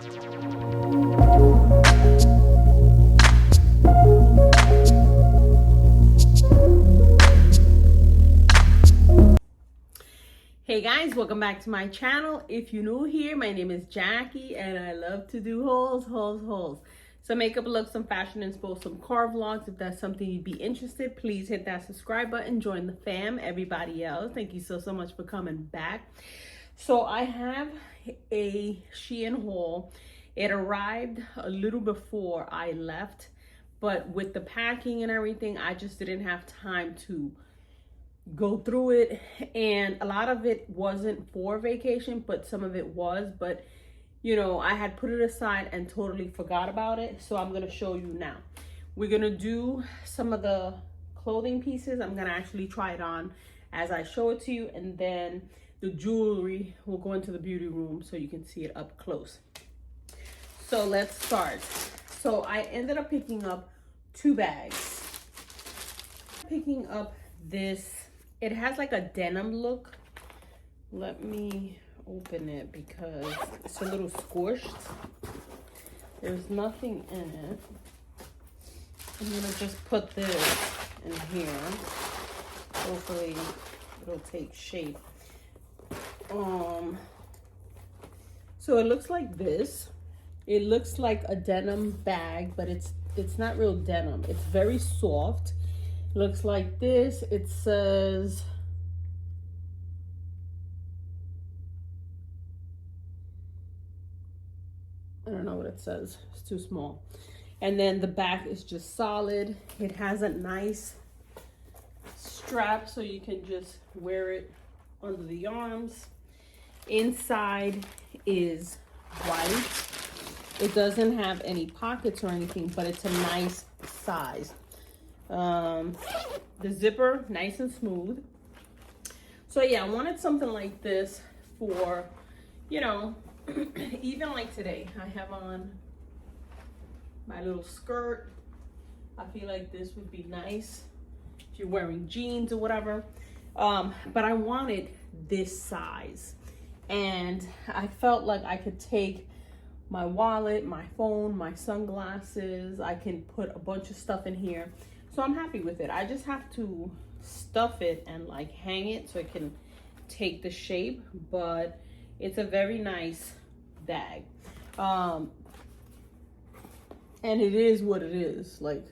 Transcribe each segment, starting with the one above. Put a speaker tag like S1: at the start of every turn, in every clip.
S1: Hey guys, welcome back to my channel. If you're new here, my name is Jackie and I love to do hauls. Some makeup looks, some fashion inspo, some car vlogs. If that's something you'd be interested, please hit that subscribe button, join the fam. Everybody else, thank you so much for coming back. So I have a SHEIN haul. It arrived a little before I left, but with the packing and everything, I just didn't have time to go through it, and a lot of it wasn't for vacation, but some of it was. But you know, I had put it aside and totally forgot about it, so I'm gonna show you now. We're gonna do some of the clothing pieces. I'm gonna actually try it on as I show it to you, and then the jewelry will go into the beauty room so you can see it up close. So let's start. So I ended up picking up 2 bags. Picking up this, it has like a denim look. Let me open it because it's a little squished. There's nothing in it. I'm gonna just put this in here. Hopefully it'll take shape. So it looks like this. It looks like a denim bag, but it's not real denim. It's very soft. Looks like this. It says, I don't know what it says, it's too small. And then the back is just solid. It has a nice strap so you can just wear it under the arms. Inside is white. It doesn't have any pockets or anything, but it's a nice size. The zipper, nice and smooth. So yeah, I wanted something like this for, you know, even like today. I have on my little skirt. I feel like this would be nice if you're wearing jeans or whatever. But I wanted this size, and I felt like I could take my wallet, my phone, my sunglasses. I can put a bunch of stuff in here. So I'm happy with it. I just have to stuff it and like hang it so it can take the shape, but it's a very nice bag. And it is what it is. Like,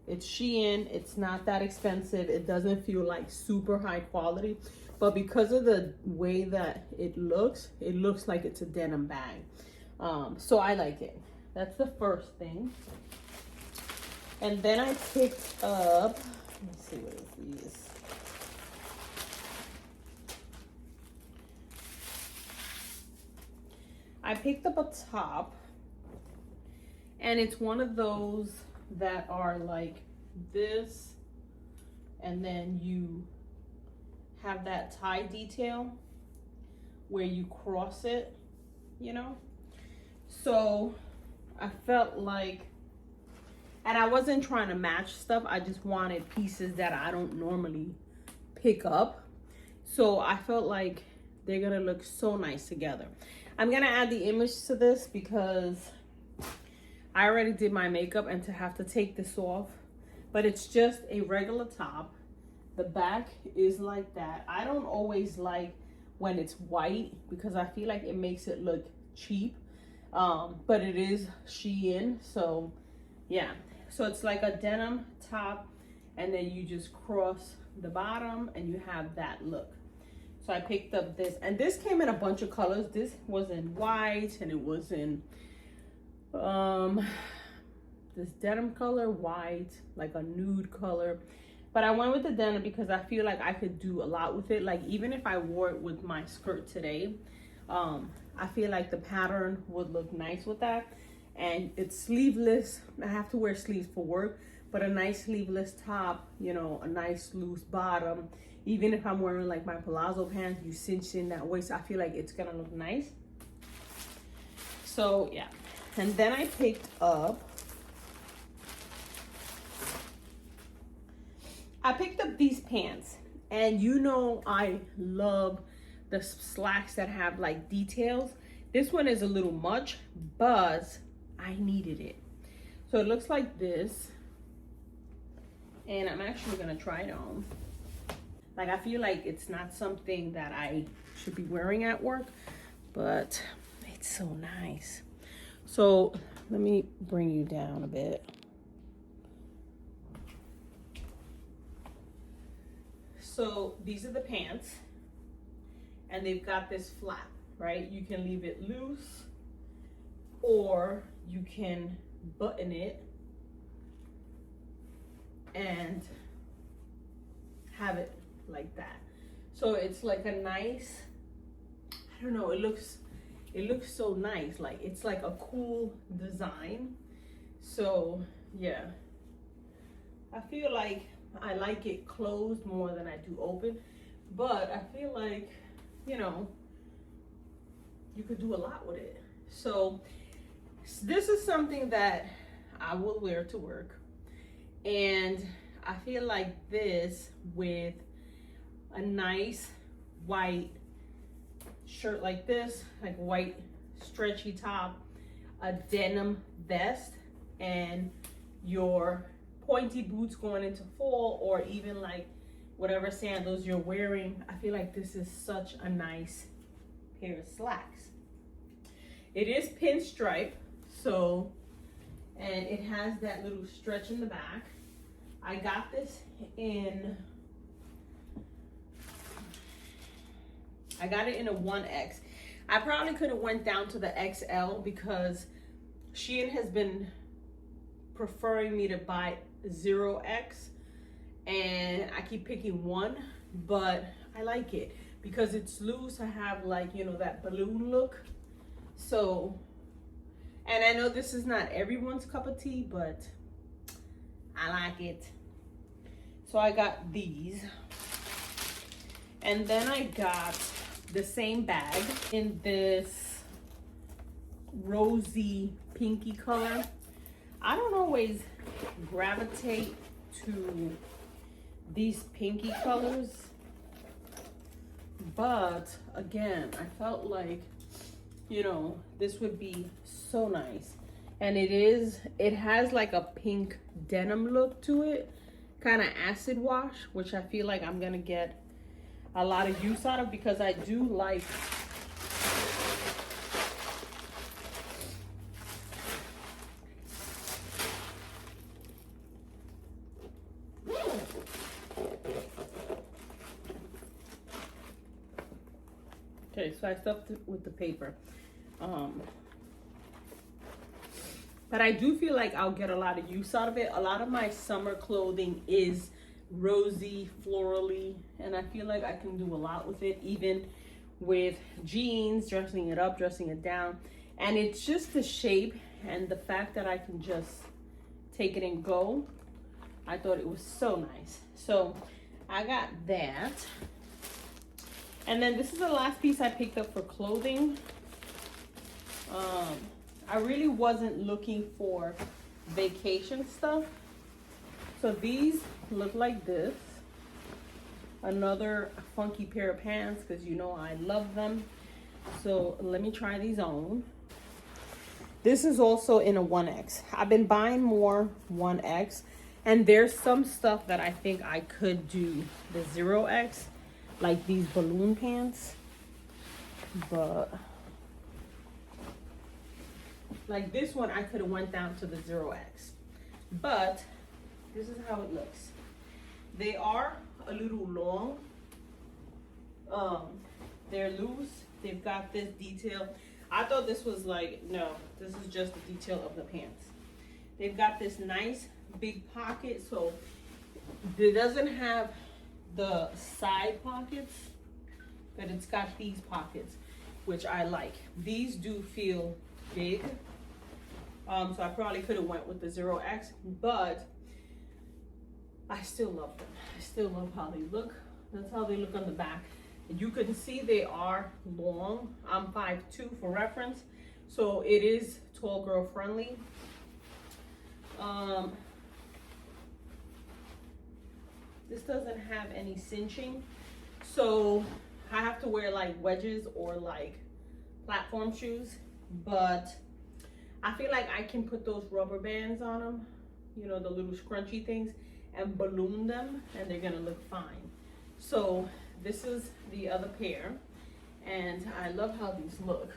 S1: it's SHEIN, it's not that expensive. It doesn't feel like super high quality, but because of the way that it looks like it's a denim bag. So I like it. That's the first thing. And then I picked up, let's see what is these. I picked up a top, and it's one of those that are like this, and then you have that tie detail where you cross it, you know? So I felt like, and I wasn't trying to match stuff, I just wanted pieces that I don't normally pick up. So I felt like they're gonna look so nice together. I'm gonna add the image to this because I already did my makeup, and to have to take this off, but it's just a regular top. The back is like that. I don't always like when it's white because I feel like it makes it look cheap. But it is SHEIN, so yeah. So it's like a denim top, and then you just cross the bottom and you have that look. So I picked up this, and this came in a bunch of colors. This was in white, and it was in this denim color, white, like a nude color. But I went with the denim because I feel like I could do a lot with it. Like, even if I wore it with my skirt today, I feel like the pattern would look nice with that. And it's sleeveless. I have to wear sleeves for work, but a nice sleeveless top, you know, a nice loose bottom. Even if I'm wearing like my palazzo pants, you cinch in that waist, I feel like it's gonna look nice. So yeah. And then I picked up these pants, and you know I love the slacks that have like details. This one is a little much, but I needed it. So it looks like this. And I'm actually gonna try it on. Like, I feel like it's not something that I should be wearing at work, but it's so nice. So let me bring you down a bit. So these are the pants, and they've got this flap, right? You can leave it loose, or you can button it and have it like that. So it's like a nice, I don't know, it looks so nice. Like, it's like a cool design. So yeah, I feel like I like it closed more than I do open, but I feel like, you know, you could do a lot with it. So this is something that I will wear to work, and I feel like this with a nice white shirt like this, like white stretchy top, a denim vest, and your pointy boots going into fall, or even like whatever sandals you're wearing. I feel like this is such a nice pair of slacks. It is pinstripe, so, and it has that little stretch in the back. I got this in, I got it in a 1X. I probably could have went down to the XL because SHEIN has been preferring me to buy 0X, and I keep picking 1, but I like it because it's loose. I have, like, you know, that balloon look. So, and I know this is not everyone's cup of tea, but I like it. So I got these, and then I got the same bag in this rosy pinky color. I don't always gravitate to these pinky colors, but again, I felt like, you know, this would be so nice. And it has like a pink denim look to it, kind of acid wash, which I feel like I'm gonna get a lot of use out of, because I do like okay, so I stuffed it with the paper. But I do feel like I'll get a lot of use out of it. A lot of my summer clothing is rosy, florally, and I feel like I can do a lot with it, even with jeans, dressing it up, dressing it down. And it's just the shape and the fact that I can just take it and go. I thought it was so nice. So I got that. And then this is the last piece I picked up for clothing. I really wasn't looking for vacation stuff. So these look like this. Another funky pair of pants, because you know I love them. So let me try these on. This is also in a 1X. I've been buying more 1X, and there's some stuff that I think I could do the 0X, like these balloon pants. But like this one, I could have went down to the 0X. But this is how it looks. They are a little long. They're loose. They've got this detail. I thought this was like, no, this is just the detail of the pants. They've got this nice big pocket, so it doesn't have the side pockets, but it's got these pockets, which I like. These do feel big. So I probably could have went with the 0X, but I still love them. I still love how they look. That's how they look on the back. And you can see they are long. I'm 5'2" for reference, so it is tall girl friendly. This doesn't have any cinching, so I have to wear like wedges or like platform shoes, but I feel like I can put those rubber bands on them, you know, the little scrunchy things, and balloon them, and they're gonna look fine. So this is the other pair, and I love how these look.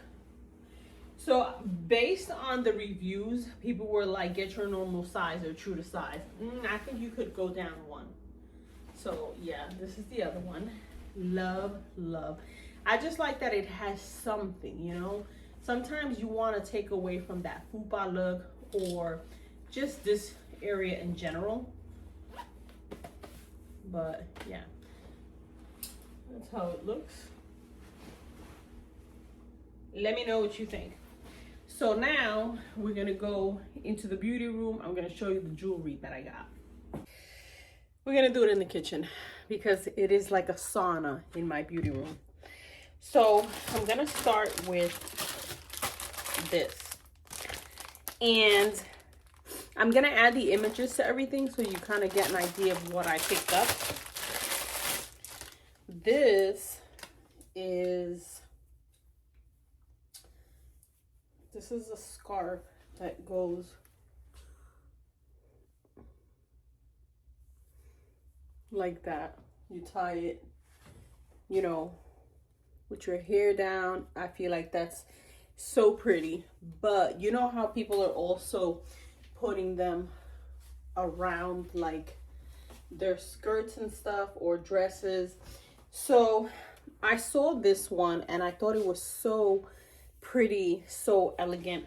S1: So based on the reviews, people were like, get your normal size or true to size. I think you could go down one. So yeah, this is the other one. Love, love. I just like that it has something, you know. Sometimes you want to take away from that fupa look or just this area in general. But yeah, that's how it looks. Let me know what you think. So now we're gonna go into the beauty room. I'm gonna show you the jewelry that I got. We're gonna do it in the kitchen because it is like a sauna in my beauty room. So I'm gonna start with this. And I'm gonna add the images to everything so you kind of get an idea of what I picked up. This is a scarf that goes like that. You tie it, you know, with your hair down. I feel like that's so pretty. But you know how people are also putting them around like their skirts and stuff or dresses. So I saw this one and I thought it was so pretty, so elegant,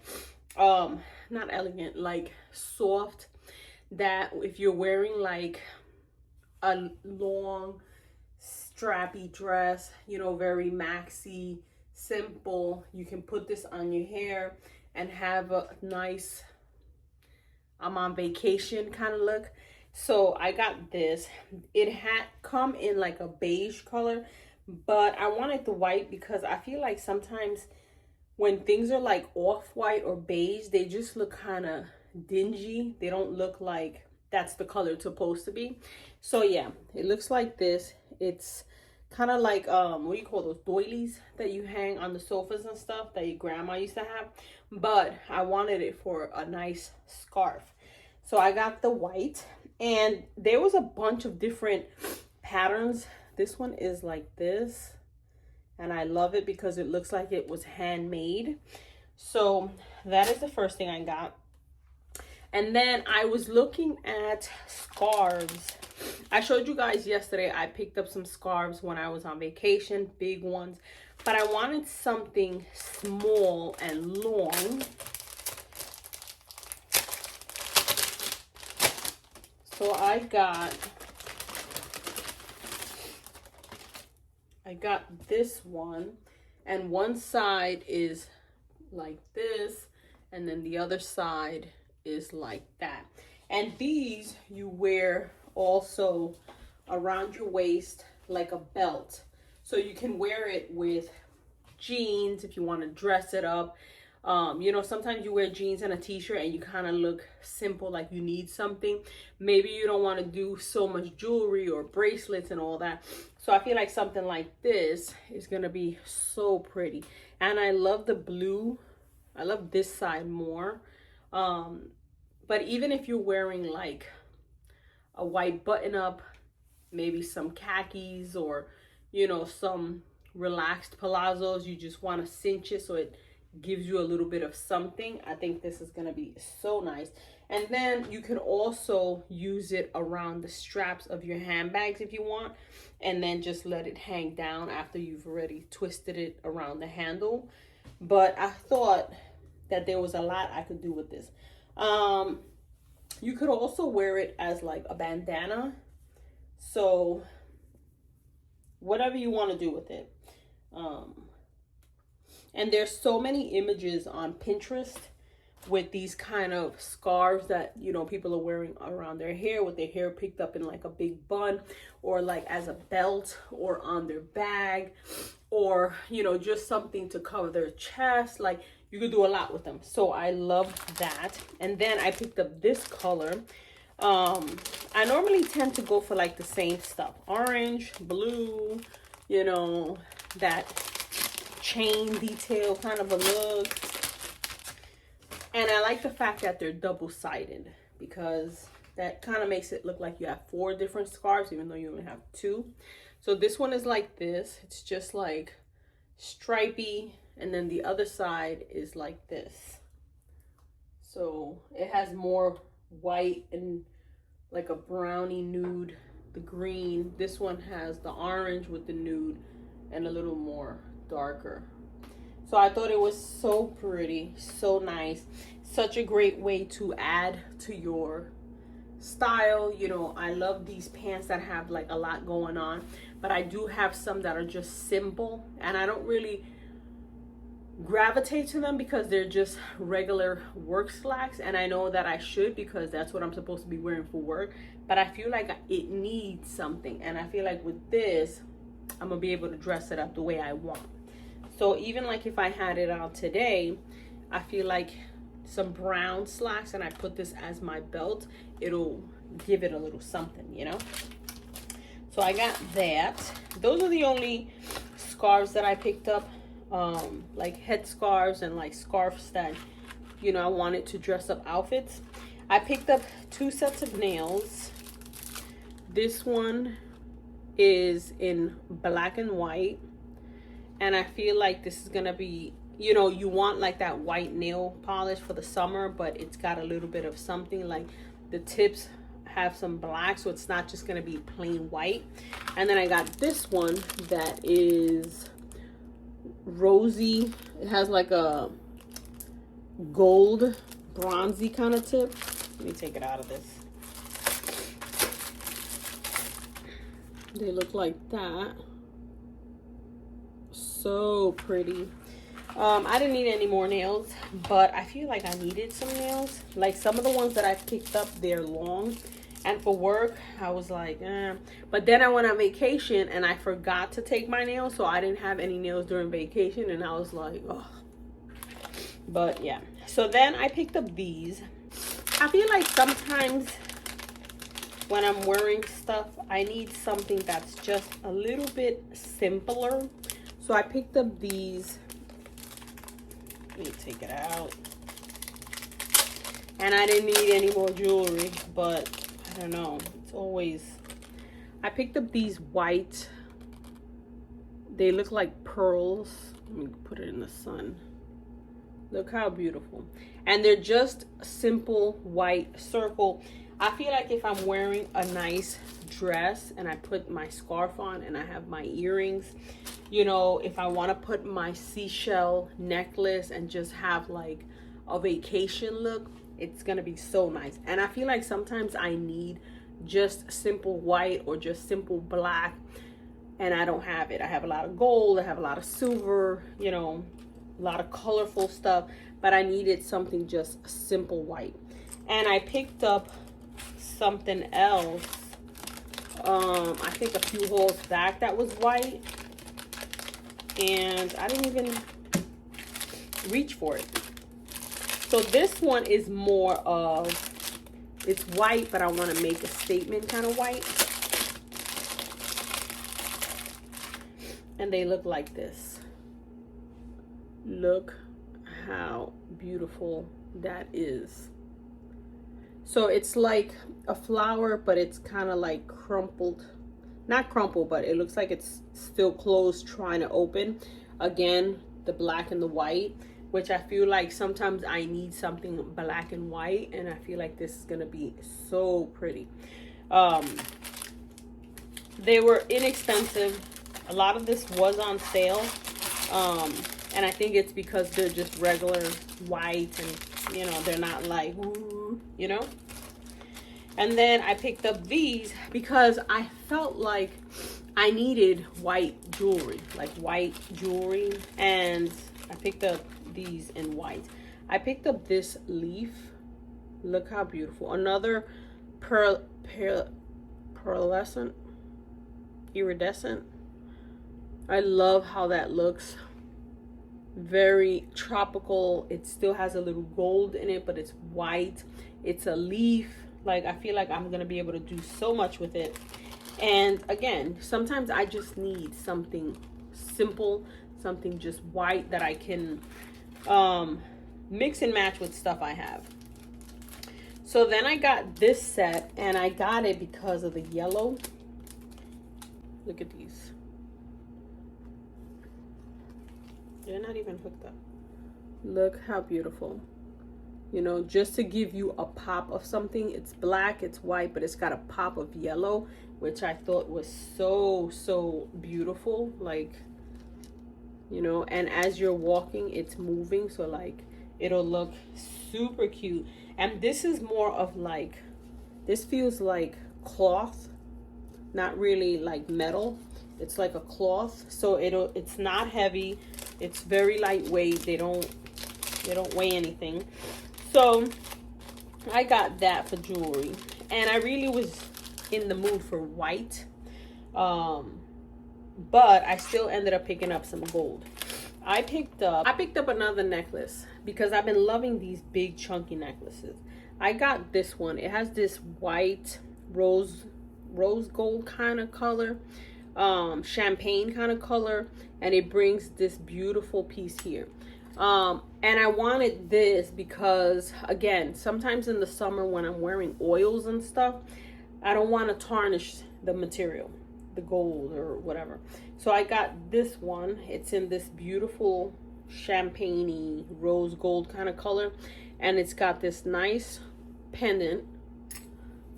S1: not elegant, like soft, that if you're wearing like a long strappy dress, you know, very maxi, simple, you can put this on your hair and have a nice I'm on vacation kind of look. So I got this. It had come in like a beige color, but I wanted the white because I feel like sometimes when things are like off-white or beige, they just look kind of dingy. They don't look like that's the color it's supposed to be. So yeah, it looks like this. It's kind of like what do you call those doilies that you hang on the sofas and stuff that your grandma used to have, but I wanted it for a nice scarf. So I got the white, and there was a bunch of different patterns. This one is like this, and I love it because it looks like it was handmade. So that is the first thing I got. And then I was looking at scarves. I showed you guys yesterday I picked up some scarves when I was on vacation, big ones, but I wanted something small and long. So I got this one, and one side is like this, and then the other side is like that. And these you wear also around your waist like a belt, so you can wear it with jeans if you want to dress it up. You know, sometimes you wear jeans and a t-shirt and you kind of look simple, like you need something. Maybe you don't want to do so much jewelry or bracelets and all that. So I feel like something like this is gonna be so pretty. And I love the blue. I love this side more. But even if you're wearing like a white button up, maybe some khakis, or you know, some relaxed palazzos, you just want to cinch it so it gives you a little bit of something, I think this is gonna be so nice. And then you can also use it around the straps of your handbags if you want, and then just let it hang down after you've already twisted it around the handle. But I thought that there was a lot I could do with this. You could also wear it as like a bandana, so whatever you want to do with it. And there's so many images on Pinterest with these kind of scarves that, you know, people are wearing around their hair, with their hair picked up in like a big bun, or like as a belt, or on their bag, or, you know, just something to cover their chest. Like, you could do a lot with them. So I love that. And then I picked up this color. I normally tend to go for like the same stuff, orange, blue, you know, that chain detail kind of a look. And I like the fact that they're double-sided, because that kind of makes it look like you have 4 different scarves, even though you only have 2. So this one is like this. It's just like stripy, and then the other side is like this. So it has more white and like a brownie nude, the green. This one has the orange with the nude and a little more darker. So I thought it was so pretty, so nice. Such a great way to add to your style. You know, I love these pants that have like a lot going on, but I do have some that are just simple, and I don't really gravitate to them because they're just regular work slacks, and I know that I should, because that's what I'm supposed to be wearing for work, but I feel like it needs something, and I feel like with this I'm gonna be able to dress it up the way I want. So even like if I had it on today, I feel like some brown slacks and I put this as my belt, it'll give it a little something, you know. So I got that. Those are the only scarves that I picked up, like head scarves and like scarves that, you know, I wanted to dress up outfits. I picked up 2 sets of nails. This one is in black and white, and I feel like this is gonna be, you know, you want like that white nail polish for the summer, but it's got a little bit of something, like the tips have some black, so it's not just gonna be plain white. And then I got this one that is rosy. It has like a gold bronzy kind of tip. Let me take it out of this. They look like that. So pretty. I didn't need any more nails, but I feel like I needed some nails. Like some of the ones that I picked up, they're long, and for work I was like, but then I went on vacation and I forgot to take my nails, so I didn't have any nails during vacation, and I was like, oh. But yeah, so then I picked up these. I feel like sometimes when I'm wearing stuff, I need something that's just a little bit simpler. So I picked up these. Let me take it out. And I didn't need any more jewelry, but I don't know. It's always... I picked up these white. They look like pearls. Let me put it in the sun. Look how beautiful. And they're just simple white circle. I feel like if I'm wearing a nice dress and I put my scarf on and I have my earrings, you know, if I want to put my seashell necklace and just have like a vacation look, it's gonna be so nice. And I feel like sometimes I need just simple white or just simple black, and I don't have it. I have a lot of gold, I have a lot of silver, you know, a lot of colorful stuff, but I needed something just simple white. And I picked up something else, I think a few hauls back, that was white, and I didn't even reach for it. So this one is more of, it's white, but I want to make a statement kind of white. And they look like this. Look how beautiful that is. So it's like a flower, but it's kind of like crumpled. Not crumpled, but it looks like it's still closed, trying to open. Again, the black and the white, which I feel like sometimes I need something black and white, and I feel like this is gonna be so pretty. They were inexpensive. A lot of this was on sale, and I think it's because they're just regular white, and you know, they're not like, ooh, you know. And then I picked up these because I felt like I needed white jewelry, and I picked up these in white. I picked up this leaf. Look how beautiful. Another pearlescent, iridescent. I love how that looks. Very tropical. It still has a little gold in it, but it's white. It's a leaf. Like, I feel like I'm gonna be able to do so much with it. And again, sometimes I just need something simple something just white that I can mix and match with stuff I have. So then I got this set, and I got it because of the yellow. Look at these. They're not even hooked up. Look how beautiful. You know, just to give you a pop of something. It's black, it's white, but it's got a pop of yellow, which I thought was so beautiful. Like, you know, and as you're walking, it's moving, so like it'll look super cute. And this is more of like, this feels like cloth, not really like metal. It's like a cloth, so it's not heavy. It's very lightweight. They don't weigh anything. So I got that for jewelry, and I really was in the mood for white, but I still ended up picking up some gold. I picked up another necklace because I've been loving these big chunky necklaces. I got this one. It has this white rose gold kind of color, champagne kind of color, and it brings this beautiful piece here. And I wanted this because, again, sometimes in the summer when I'm wearing oils and stuff, I don't want to tarnish the material, the gold or whatever. So I got this one. It's in this beautiful champagne-y rose gold kind of color, and it's got this nice pendant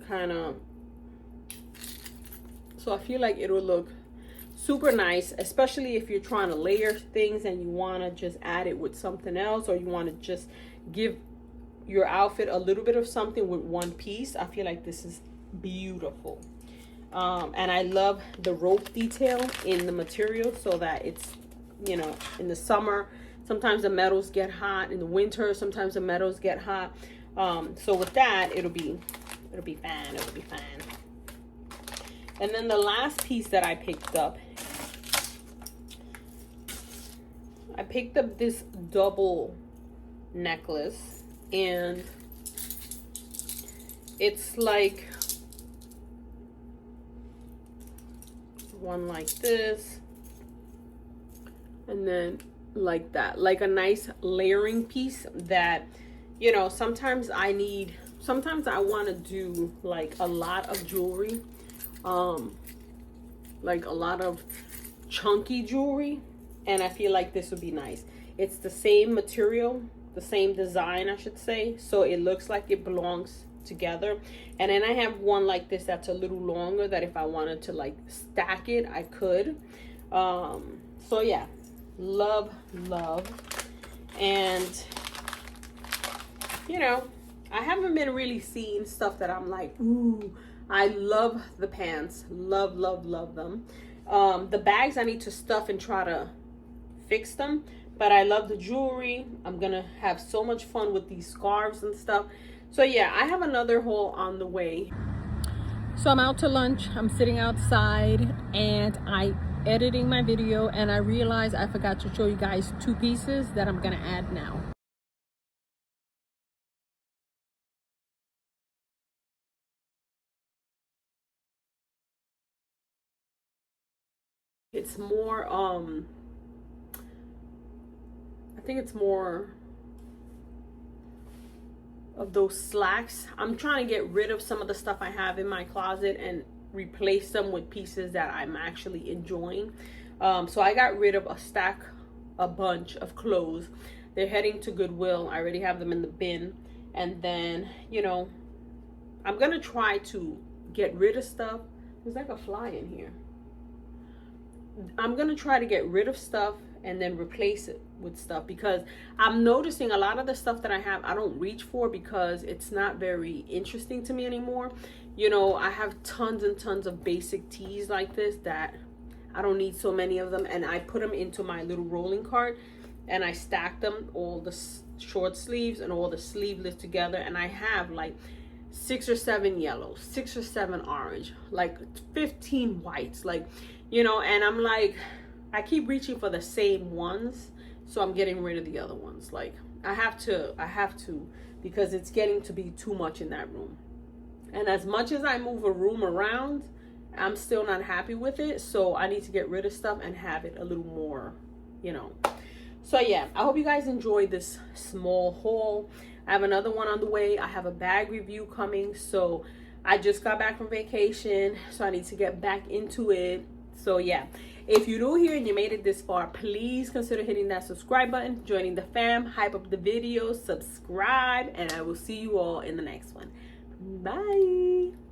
S1: kind of, so I feel like it will look super nice, especially if you're trying to layer things and you want to just add it with something else, or you want to just give your outfit a little bit of something with one piece. I feel like this is beautiful. And I love the rope detail in the material, so that it's, you know, in the summer sometimes the metals get hot, in the winter sometimes the metals get hot, so with that it'll be fine. And then the last piece that I picked up this double necklace, and it's like one like this, and then like that, like a nice layering piece that, you know, sometimes I want to do like a lot of jewelry, like a lot of chunky jewelry, and I feel like this would be nice. It's the same material, the same design, I should say, so it looks like it belongs together. And then I have one like this that's a little longer, that if I wanted to like stack it, I could. So yeah, love. And you know, I haven't been really seeing stuff that I'm like, ooh, I love the pants, love them. The bags I need to stuff and try to fix them, but I love the jewelry. I'm gonna have so much fun with these scarves and stuff. So yeah, I have another haul on the way. So I'm out to lunch, I'm sitting outside, and I editing my video, and I realized I forgot to show you guys two pieces that I'm gonna add now. It's more I think it's more of those slacks. I'm trying to get rid of some of the stuff I have in my closet and replace them with pieces that I'm actually enjoying. So I got rid of a bunch of clothes. They're heading to Goodwill. I already have them in the bin. And then, you know, I'm gonna try to get rid of stuff. There's like a fly in here. I'm gonna try to get rid of stuff and then replace it with stuff, because I'm noticing a lot of the stuff that I have I don't reach for because it's not very interesting to me anymore. You know, I have tons and tons of basic tees like this that I don't need so many of them, and I put them into my little rolling cart and I stack them, all the short sleeves and all the sleeveless together, and I have like 6 or 7 yellows, 6 or 7 orange, like 15 whites, like, you know, and I'm like, I keep reaching for the same ones, so I'm getting rid of the other ones. Like, I have to, because it's getting to be too much in that room. And as much as I move a room around, I'm still not happy with it, so I need to get rid of stuff and have it a little more you know. So yeah, I hope you guys enjoyed this small haul. I have another one on the way. I have a bag review coming. So I just got back from vacation, so I need to get back into it. So yeah, if you're new here and you made it this far, please consider hitting that subscribe button, joining the fam, hype up the video, subscribe, and I will see you all in the next one. Bye.